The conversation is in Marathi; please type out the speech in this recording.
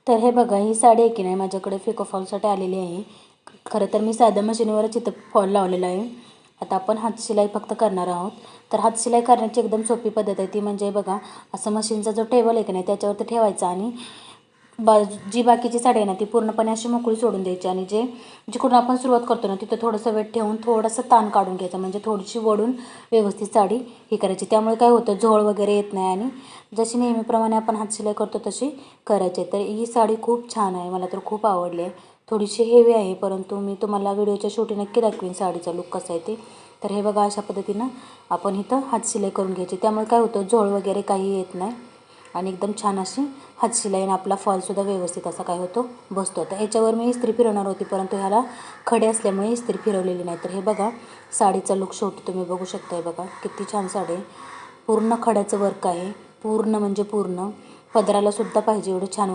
तर हे बघा, ही साडी आहे की नाही माझ्याकडे पिको फॉलसाठी आलेली आहे. खरं तर मी साध्या मशीनवरच इथं फॉल लावलेला आहे. आता आपण हातशिलाई फक्त करणार आहोत. तर हातशिलाई करण्याची एकदम सोपी पद्धत आहे. ती म्हणजे बघा, असं मशीनचा जो टेबल आहे की नाही त्याच्यावरती ठेवायचा आणि जी बाकीची साडी आहे ना ती पूर्णपणे अशी मोकळी सोडून द्यायची आणि जिकडून आपण सुरुवात करतो ना तिथं थोडंसं वेट ठेवून थोडंसं ताण काढून घ्यायचं, म्हणजे थोडीशी वळून व्यवस्थित साडी ही करायची. त्यामुळे काय होतं, झोळ वगैरे येत नाही आणि जशी नेहमीप्रमाणे आपण हातशिलाई करतो तशी करायची. तर ही साडी खूप छान आहे, मला तर खूप आवडली आहे. थोडीशी हेवी आहे, परंतु मी तुम्हाला व्हिडिओच्या शेवटी नक्की दाखवीन साडीचा लुक कसा आहे ते. तर हे बघा, अशा पद्धतीनं आपण इथं हातशिलाई करून घ्यायची. त्यामुळे काय होतं, झोळ वगैरे काही येत नाही आणि एकदम छान अशी हातशिलाई आणि आपला फॉलसुद्धा व्यवस्थित असा काय होतो बसतो. तर ह्याच्यावर मी इस्त्री फिरवणार होती, परंतु ह्याला खडे असल्यामुळे इस्त्री फिरवलेली नाही. तर हे बघा, साडीचा लुक शेवटी तुम्ही बघू शकताय. बघा किती छान साडी आहे, पूर्ण खड्याचं वर्क आहे, पूर्ण म्हणजे पूर्ण पदराला सुद्धा पाहिजे एवढं छान